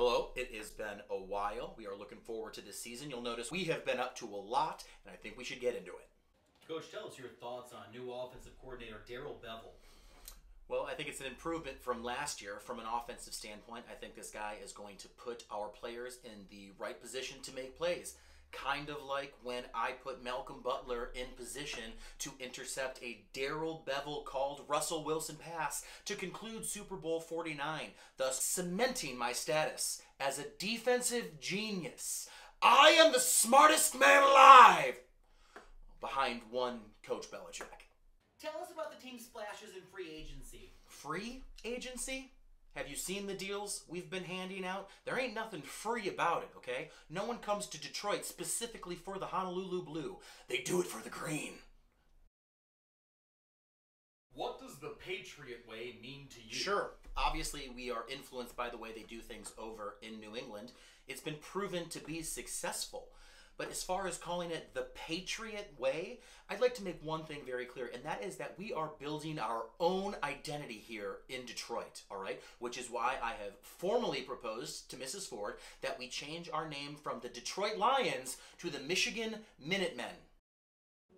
Hello, it has been a while. We are looking forward to this season. You'll notice we have been up to a lot, and I think we should get into it. Coach, tell us your thoughts on new offensive coordinator Darrell Bevell. Well, I think it's an improvement from last year from an offensive standpoint. I think this guy is going to put our players in the right position to make plays. Kind of like when I put Malcolm Butler in position to intercept a Darrell Bevell called Russell Wilson pass to conclude Super Bowl 49, thus cementing my status as a defensive genius. I am the smartest man alive! Behind one Coach Belichick. Tell us about the team's splashes in free agency. Free agency? Have you seen the deals we've been handing out? There ain't nothing free about it, okay? No one comes to Detroit specifically for the Honolulu Blue. They do it for the green. What does the Patriot Way mean to you? Sure. Obviously, we are influenced by the way they do things over in New England. It's been proven to be successful. But as far as calling it the Patriot Way, I'd like to make one thing very clear, and that is that we are building our own identity here in Detroit, all right? Which is why I have formally proposed to Mrs. Ford that we change our name from the Detroit Lions to the Michigan Minutemen.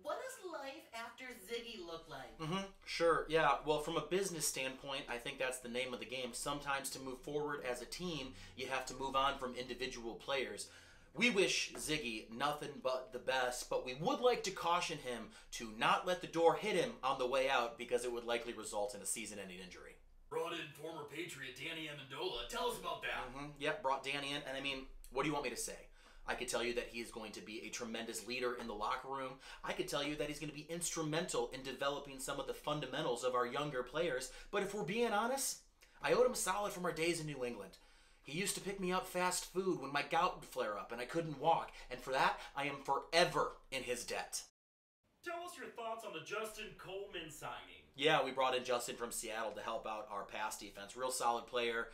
What does life after Ziggy look like? Sure, yeah. Well, from a business standpoint, I think that's the name of the game. Sometimes to move forward as a team, you have to move on from individual players. We wish Ziggy nothing but the best, but we would like to caution him to not let the door hit him on the way out because it would likely result in a season-ending injury. Brought in former Patriot Danny Amendola. Tell us about that. Yep, brought Danny in, and I mean, what do you want me to say? I could tell you that he is going to be a tremendous leader in the locker room. I could tell you that he's going to be instrumental in developing some of the fundamentals of our younger players, but if we're being honest, I owed him a solid from our days in New England. He used to pick me up fast food when my gout would flare up and I couldn't walk, and for that, I am forever in his debt. Tell us your thoughts on the Justin Coleman signing. Yeah, we brought in Justin from Seattle to help out our pass defense. Real solid player.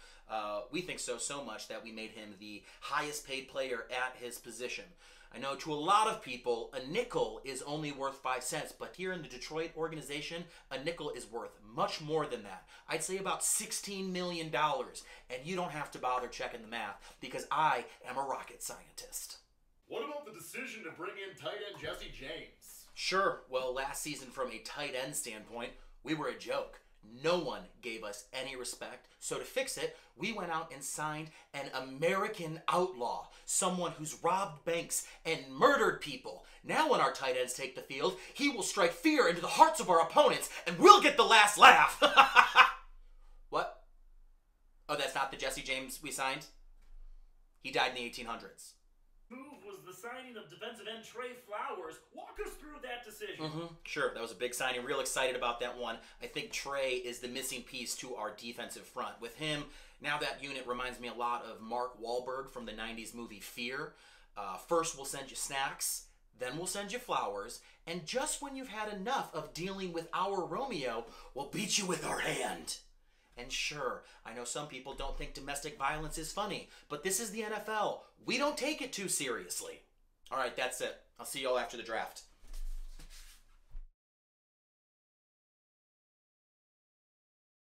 We think so much that we made him the highest paid player at his position. I know to a lot of people, a nickel is only worth 5 cents, but here in the Detroit organization, a nickel is worth much more than that. I'd say about $16 million, and you don't have to bother checking the math because I am a rocket scientist. What about the decision to bring in tight end Jesse James? Sure. Well, last season from a tight end standpoint, we were a joke. No one gave us any respect. So to fix it, we went out and signed an American outlaw, someone who's robbed banks and murdered people. Now when our tight ends take the field, he will strike fear into the hearts of our opponents, and we'll get the last laugh. What? Oh, that's not the Jesse James we signed? He died in the 1800s. Move was the signing of defensive end Trey Flowers. Walk us through that decision. Sure, that was a big signing. Real excited about that one. I think Trey is the missing piece to our defensive front. With him, now that unit reminds me a lot of Mark Wahlberg from the 90s movie Fear. First we'll send you snacks, then we'll send you flowers, and just when you've had enough of dealing with our Romeo, we'll beat you with our hand. And sure, I know some people don't think domestic violence is funny, but this is the NFL. We don't take it too seriously. All right, that's it. I'll see y'all after the draft.